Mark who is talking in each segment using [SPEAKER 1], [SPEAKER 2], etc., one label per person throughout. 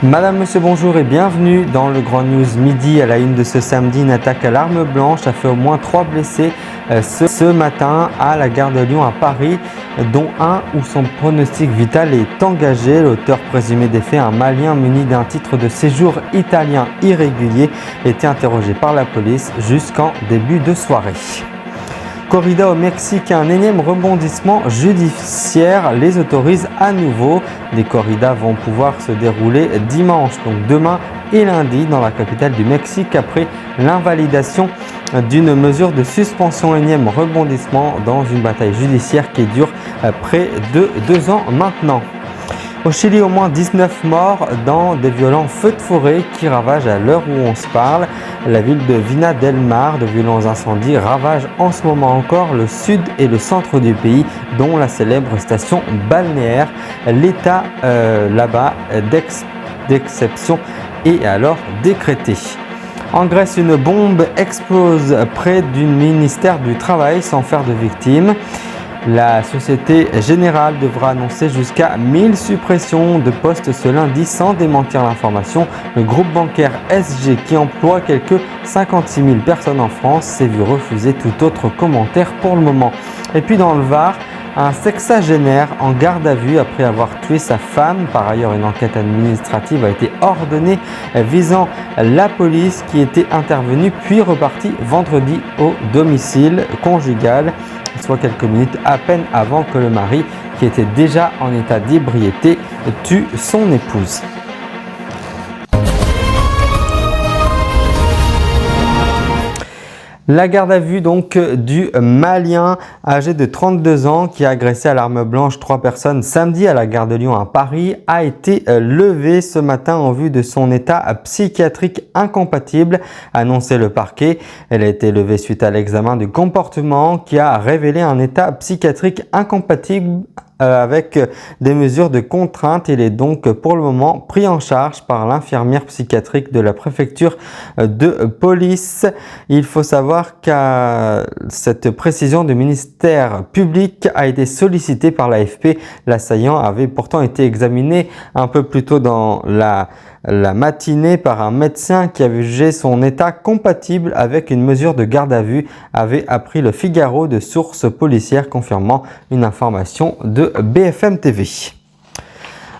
[SPEAKER 1] Madame, monsieur, bonjour et bienvenue dans le Grand News Midi. À la une de ce samedi, une attaque à l'arme blanche a fait au moins 3 blessés ce matin à la gare de Lyon à Paris, dont un où son pronostic vital est engagé. L'auteur présumé des faits, un Malien muni d'un titre de séjour italien irrégulier, était interrogé par la police jusqu'en début de soirée. Corrida au Mexique, un énième rebondissement judiciaire les autorise à nouveau. Les corridas vont pouvoir se dérouler dimanche, donc demain et lundi, dans la capitale du Mexique, après l'invalidation d'une mesure de suspension. Énième rebondissement dans une bataille judiciaire qui dure près de 2 ans maintenant. Au Chili, au moins 19 morts dans des violents feux de forêt qui ravagent à l'heure où on se parle. La ville de Vina del Mar, de violents incendies ravagent en ce moment encore le sud et le centre du pays, dont la célèbre station balnéaire. L'état là-bas d'exception est alors décrété. En Grèce, une bombe explose près du ministère du Travail sans faire de victimes. La Société Générale devra annoncer jusqu'à 1000 suppressions de postes ce lundi sans démentir l'information. Le groupe bancaire SG, qui emploie quelques 56 000 personnes en France, s'est vu refuser tout autre commentaire pour le moment. Et puis dans le Var, un sexagénaire en garde à vue après avoir tué sa femme. Par ailleurs, une enquête administrative a été ordonnée visant la police qui était intervenue puis repartie vendredi au domicile conjugal, soit quelques minutes à peine avant que le mari, qui était déjà en état d'ébriété, tue son épouse. La garde à vue donc du Malien âgé de 32 ans qui a agressé à l'arme blanche 3 personnes samedi à la gare de Lyon à Paris a été levée ce matin en vue de son état psychiatrique incompatible, a annoncé le parquet. Elle a été levée suite à l'examen du comportement qui a révélé un état psychiatrique incompatible avec des mesures de contrainte. Il est donc pour le moment pris en charge par l'infirmière psychiatrique de la préfecture de police. Il faut savoir que cette précision du ministère public a été sollicitée par l'AFP. L'assaillant avait pourtant été examiné un peu plus tôt dans la matinée par un médecin qui avait jugé son état compatible avec une mesure de garde à vue, avait appris le Figaro de sources policières confirmant une information de BFM TV.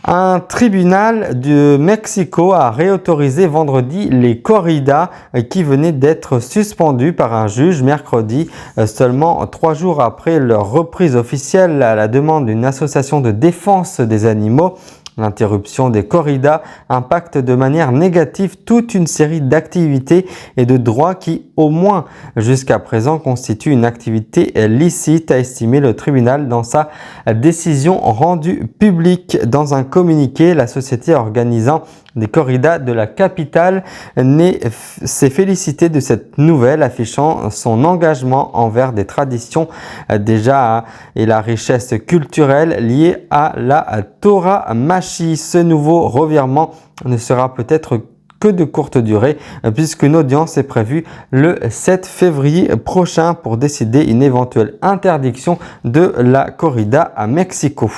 [SPEAKER 1] Un tribunal de Mexico a réautorisé vendredi les corridas qui venaient d'être suspendues par un juge mercredi, seulement 3 jours après leur reprise officielle à la demande d'une association de défense des animaux. L'interruption des corridas impacte de manière négative toute une série d'activités et de droits qui, au moins jusqu'à présent, constituent une activité licite, a estimé le tribunal dans sa décision rendue publique. Dans un communiqué, la société organisant des corridas de la capitale s'est félicitée de cette nouvelle, affichant son engagement envers des traditions et la richesse culturelle liée à la tauromachie. Ce nouveau revirement ne sera peut-être que de courte durée, puisqu'une audience est prévue le 7 février prochain pour décider une éventuelle interdiction de la corrida à Mexico.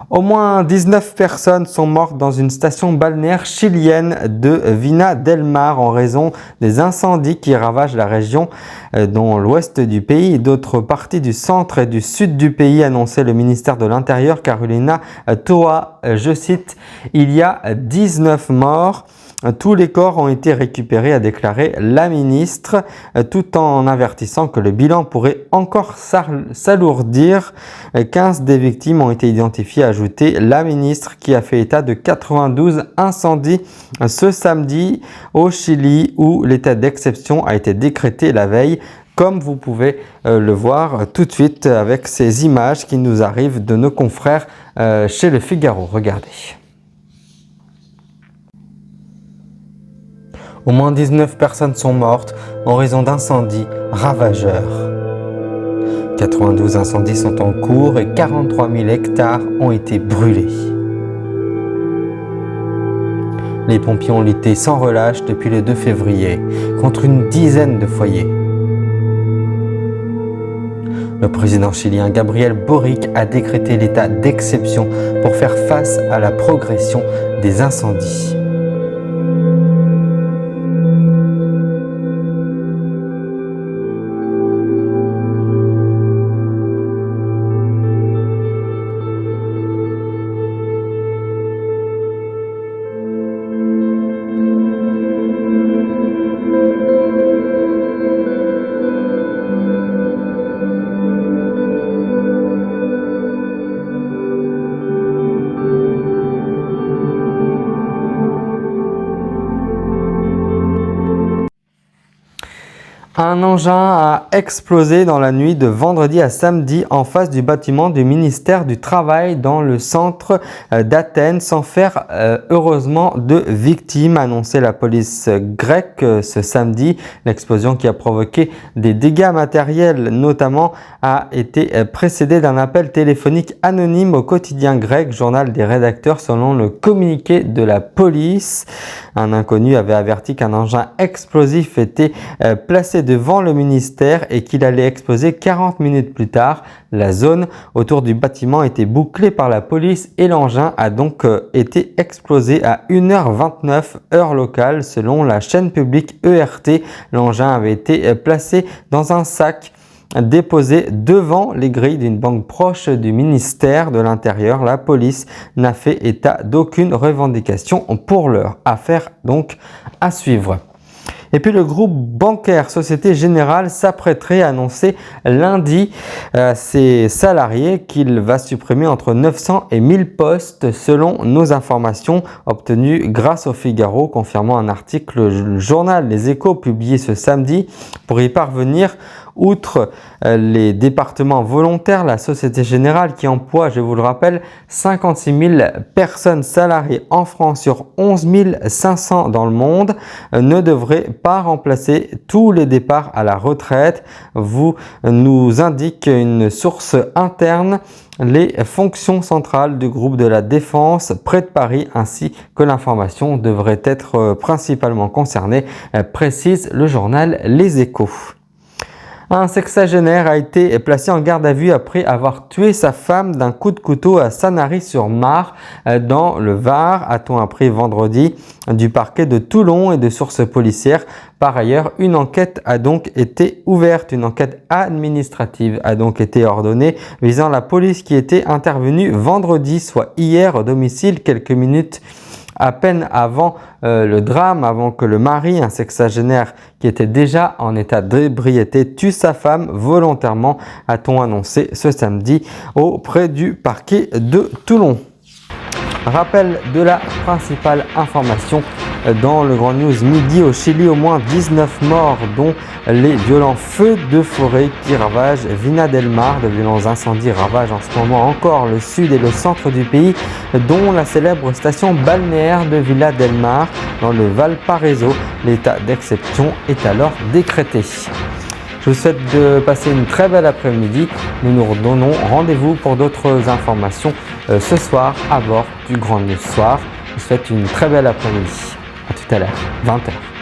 [SPEAKER 1] Au moins 19 personnes sont mortes dans une station balnéaire chilienne de Vina del Mar en raison des incendies qui ravagent la région, dont l'ouest du pays et d'autres parties du centre et du sud du pays, annonçait le ministère de l'Intérieur. Carolina Toa, je cite, « Il y a 19 morts. Tous les corps ont été récupérés », a déclaré la ministre, tout en avertissant que le bilan pourrait encore s'alourdir. 15 des victimes ont été identifiées, a ajouté la ministre, qui a fait état de 92 incendies ce samedi au Chili, où l'état d'exception a été décrété la veille, comme vous pouvez le voir tout de suite avec ces images qui nous arrivent de nos confrères chez le Figaro. Regardez. Au moins 19 personnes sont mortes en raison d'incendies ravageurs. 92 incendies sont en cours et 43 000 hectares ont été brûlés. Les pompiers ont lutté sans relâche depuis le 2 février contre une dizaine de foyers. Le président chilien Gabriel Boric a décrété l'état d'exception pour faire face à la progression des incendies. Un engin a explosé dans la nuit de vendredi à samedi en face du bâtiment du ministère du Travail dans le centre d'Athènes sans faire heureusement de victimes, a annoncé la police grecque ce samedi. L'explosion qui a provoqué des dégâts matériels notamment a été précédée d'un appel téléphonique anonyme au quotidien grec, journal des rédacteurs, selon le communiqué de la police. Un inconnu avait averti qu'un engin explosif était placé devant le ministère et qu'il allait exploser 40 minutes plus tard. La zone autour du bâtiment était bouclée par la police et l'engin a donc été explosé à 1h29 heure locale selon la chaîne publique ERT. L'engin avait été placé dans un sac déposé devant les grilles d'une banque proche du ministère de l'Intérieur. La police n'a fait état d'aucune revendication pour l'heure. Affaire donc à suivre. Et puis le groupe bancaire Société Générale s'apprêterait à annoncer lundi à ses salariés qu'il va supprimer entre 900 et 1000 postes selon nos informations obtenues grâce au Figaro, confirmant un article du journal Les Échos publié ce samedi. Pour y parvenir, outre les départements volontaires, la Société Générale qui emploie, je vous le rappelle, 56 000 personnes salariées en France sur 11 500 dans le monde, ne devrait pas remplacer tous les départs à la retraite. Vous nous indique une source interne les fonctions centrales du groupe de la Défense près de Paris ainsi que l'information devrait être principalement concernée, précise le journal Les Échos. Un sexagénaire a été placé en garde à vue après avoir tué sa femme d'un coup de couteau à Sanary-sur-Marne dans le Var, a-t-on appris vendredi du parquet de Toulon et de sources policières. Par ailleurs, une enquête a donc été ouverte, une enquête administrative a donc été ordonnée visant la police qui était intervenue vendredi, soit hier, au domicile quelques minutes à peine avant le drame, avant que le mari, un sexagénaire qui était déjà en état d'ébriété, tue sa femme volontairement, a-t-on annoncé ce samedi auprès du parquet de Toulon. Rappel de la principale information dans le Grand News midi. Au Chili, au moins 19 morts, dont les violents feux de forêt qui ravagent Vina del Mar. De violents incendies ravagent en ce moment encore le sud et le centre du pays, dont la célèbre station balnéaire de Villa del Mar dans le Valparaiso. L'état d'exception est alors décrété. Je vous souhaite de passer une très belle après-midi. Nous nous donnons rendez-vous pour d'autres informations ce soir à bord du Grand News Soir. Je vous souhaite une très belle après-midi. À tout à l'heure, 20h.